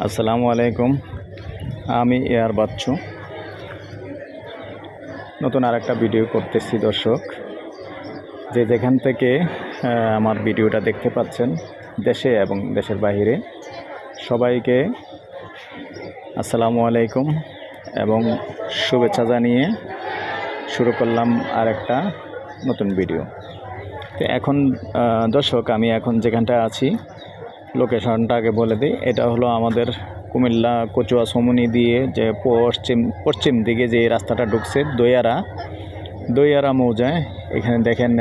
আসসালামু আলাইকুম। আমি এয়ার বাচ্চু নতুন আরেকটা ভিডিও করতেছি। দর্শক যে যেখান থেকে আমার ভিডিওটা দেখতে পাচ্ছেন, দেশে এবং দেশের বাইরে, সবাইকে আসসালামু আলাইকুম এবং শুভেচ্ছা জানিয়ে শুরু করলাম আরেকটা নতুন ভিডিও। তো এখন দর্শক, আমি এখন যেখানটা আছি লোকেশনটা আগে বলে দিই। এটা হলো আমাদের কুমিল্লা কচুয়া সমুনি দিয়ে যে পশ্চিম দিকে যে রাস্তাটা ঢুকছে দইয়ারা মৌজায়। এখানে দেখেন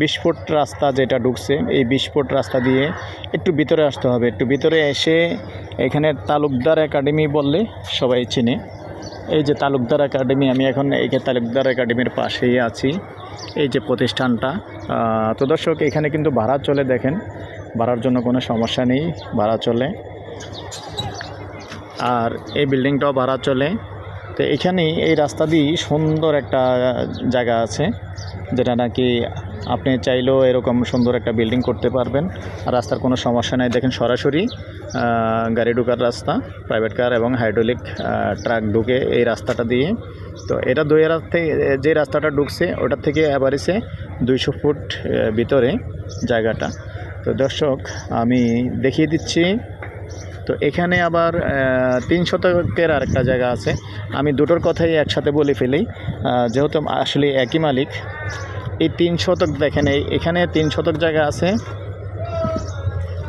20 ফুট রাস্তা যেটা ঢুকছে, এই 20 ফুট রাস্তা দিয়ে একটু ভিতরে আসতে হবে। একটু ভিতরে এসে এখানে তালুকদার একাডেমি বললে সবাই চিনে। এই যে তালুকদার একাডেমি, আমি এখন এই তালুকদার একাডেমির পাশেই আছি। এই যে প্রতিষ্ঠানটা। তো দর্শক, এখানে কিন্তু ভাড়া চলে, দেখেন ভাড়ার জন্য কোনো সমস্যা নেই, ভাড়া চলে। আর এই বিল্ডিংটাও ভাড়া চলে। তো এখানেই এই রাস্তা দিয়ে সুন্দর একটা জায়গা আছে, যেটা নাকি আপনি চাইলেও এরকম সুন্দর একটা বিল্ডিং করতে পারবেন। আর রাস্তার কোনো সমস্যা নেই, দেখেন সরাসরি গাড়ি ঢোকার রাস্তা, প্রাইভেট কার এবং হাইড্রোলিক ট্রাক ঢুকে এই রাস্তাটা দিয়ে। তো এটা দইয়ারা থেকে যে রাস্তাটা ঢুকছে ওটার থেকে অ্যাভারেজে 200 ফুট ভিতরে জায়গাটা। তো দর্শক, আমি দেখিয়ে দিচ্ছি। তো এখানে আবার 3 শতকের আরেকটা জায়গা আছে। আমি দুটোর কথাই একসাথে বলে ফেলি, যেহেতু আসলে একই মালিক। এই 3 শতক দেখেন, এখানে 3 শতক জায়গা আছে।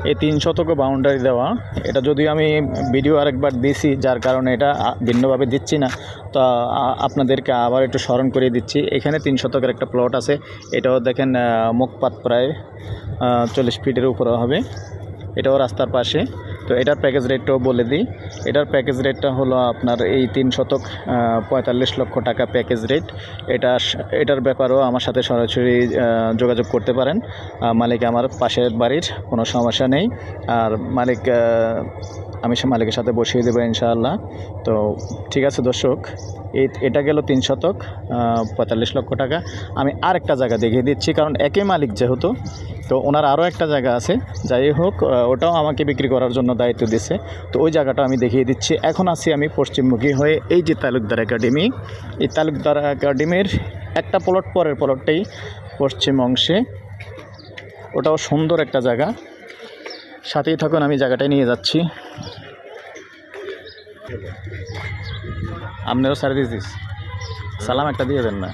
এই 3 শতকও বাউন্ডারি দেওয়া। এটা যদিও আমি ভিডিও আরেকবার দিছি, যার কারণে এটা ভিন্নভাবে দিচ্ছি না। তো আপনাদেরকে আবার একটু স্মরণ করিয়ে দিচ্ছি। এখানে 3 শতকের একটা প্লট আছে। এটাও দেখেন মুখপাত প্রায় 40 ফিটের উপরে হবে। এটাও রাস্তার পাশে। তো এটার প্যাকেজ রেটটাও বলে দিই। এটার প্যাকেজ রেটটা হলো আপনার এই 3 শতক 45 লক্ষ টাকা প্যাকেজ রেট। এটার ব্যাপারেও আমার সাথে সরাসরি যোগাযোগ করতে পারেন। মালিক আমার পাশের বাড়ির, কোনো সমস্যা নেই। আর আমি মালিকের সাথে বসিয়ে দেবো ইনশাআল্লাহ। তো ঠিক আছে দর্শক, এটা গেল 3 শতক 45 লক্ষ টাকা। আমি আরেকটা জায়গা দেখিয়ে দিচ্ছি, কারণ একই মালিক যেহেতু, তো ওনার আরও একটা জায়গা আছে। যাই হোক, ওটাও আমাকে বিক্রি করার জন্য দায়িত্ব দিচ্ছে। তো ওই জায়গাটা আমি দেখিয়ে দিচ্ছি। এখন আছি আমি পশ্চিমমুখী হয়ে এই যে তালুকদার একাডেমি, এই তালুকদার একাডেমির একটা প্লট, পরের প্লটটাই পশ্চিম অংশে। ওটাও সুন্দর একটা জায়গা। সাথেই থাকুন, আমি জায়গাটায় নিয়ে যাচ্ছি। আপনারও সার্ভিস দিস, সালাম একটা দিয়ে দেন না।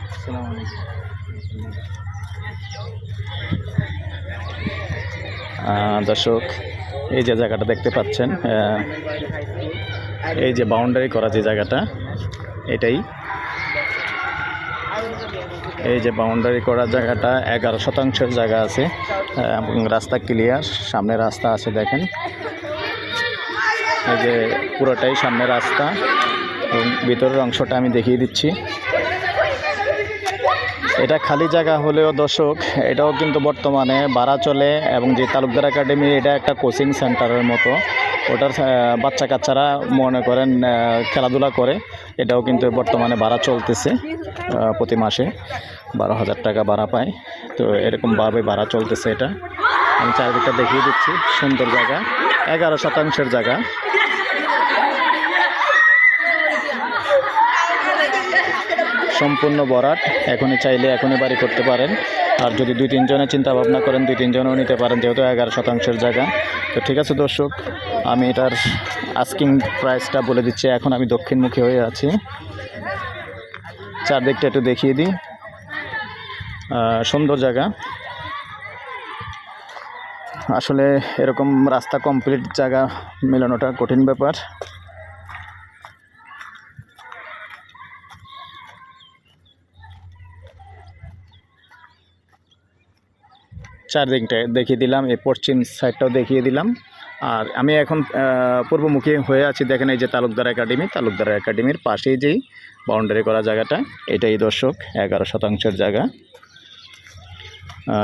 দর্শক, এই যে জায়গাটা দেখতে পাচ্ছেন, এই যে বাউন্ডারি করা যে জায়গাটা, এটাই। এই যে বাউন্ডারি করা জায়গাটা 11 শতাংশের জায়গা আছে এবং রাস্তা ক্লিয়ার। সামনে রাস্তা আছে, দেখেন এই যে পুরোটাই সামনে রাস্তা এবং ভিতরের অংশটা আমি দেখিয়ে দিচ্ছি। এটা খালি জায়গা হলেও দর্শক, এটাও কিন্তু বর্তমানে ভাড়া চলে। এবং যে তালুকদার একাডেমি, এটা একটা কোচিং সেন্টারের মতো। ওটার বাচ্চা কাচ্চারা মনে করেন খেলাধুলা করে। এটাও কিন্তু বর্তমানে ভাড়া চলতেছে, প্রতি মাসে 12,000 টাকা ভাড়া পায়। তো এরকমভাবে ভাড়া চলতেছে এটা। আমি চারিদিকটা দেখিয়ে দিচ্ছি। সুন্দর জায়গা, 11 শতাংশের জায়গা। সম্পূর্ণ ভরাট। এখনই চাইলে এখনই বাড়ি করতে পারেন। আর যদি 2-3 জনের চিন্তা ভাবনা করেন, 2-3 জনও নিতে পারেন, যেহেতু 11 শতাংশের জায়গা। তো ঠিক আছে দর্শক, আমি এটার আস্কিং প্রাইসটা বলে দিচ্ছি। এখন আমি দক্ষিণমুখী হয়ে আছি, চারদিকটা একটু দেখিয়ে দিই। সুন্দর জায়গা। আসলে এরকম রাস্তা কমপ্লিট জায়গা মেলানোটা কঠিন ব্যাপার। চারদিকটা দেখিয়ে দিলাম, এই পশ্চিম সাইডটাও দেখিয়ে দিলাম। আর আমি এখন পূর্বমুখী হয়ে আছি। দেখেন এই যে তালুকদার একাডেমি, তালুকদার একাডেমির পাশেই যেই বাউন্ডারি করা জায়গাটা, এটাই দর্শক 11 শতাংশের জায়গা।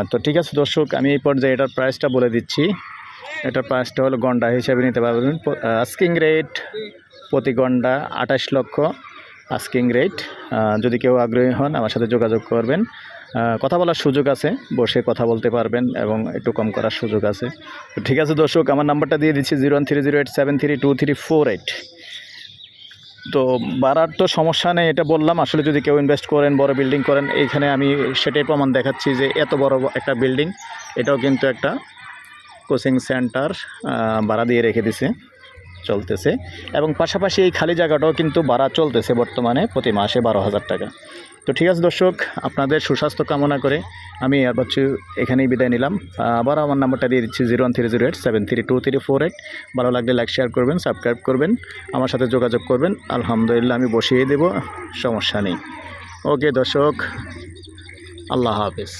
তো ঠিক আছে দর্শক, আমি এই পর্যায়ে এটার প্রাইসটা বলে দিচ্ছি। এটার প্রাইসটা হলো গন্ডা হিসেবে নিতে পারবেন। আস্কিং রেট প্রতি গন্ডা 28 লক্ষ আস্কিং রেট। যদি কেউ আগ্রহী হন, আমার সাথে যোগাযোগ করবেন। কথা বলার সুযোগ আছে, বসে কথা বলতে পারবেন এবং একটু কম করার সুযোগ আছে। তো ঠিক আছে দর্শক, আমার নাম্বারটা দিয়ে দিচ্ছি 01308732348। তো ভাড়ার তো সমস্যা নেই, এটা বললাম। আসলে যদি কেউ ইনভেস্ট করেন, বড় বিল্ডিং করেন, এইখানে আমি সেটাই প্রমাণ দেখাচ্ছি যে এত বড় একটা বিল্ডিং, এটাও কিন্তু একটা কোচিং সেন্টার ভাড়া দিয়ে রেখে দিছে, চলতেছে। এবং পাশাপাশি এই খালি জায়গাটাও কিন্তু ভাড়া চলতেছে বর্তমানে প্রতি মাসে 12,000 টাকা। তো ঠিক আছে দর্শক, আপনাদের সুস্বাস্থ্য কামনা করে আমি আর বাচ্চু এখানেই বিদায় নিলাম। আবার আমার নাম্বারটা দিয়ে দিচ্ছি 01308732348। ভালো লাগলে লাইক শেয়ার করবেন, সাবস্ক্রাইব করবেন, আমার সাথে যোগাযোগ করবেন। আলহামদুলিল্লাহ আমি বসিয়ে দেব, সমস্যা নেই। ওকে দর্শক, আল্লাহ হাফেজ।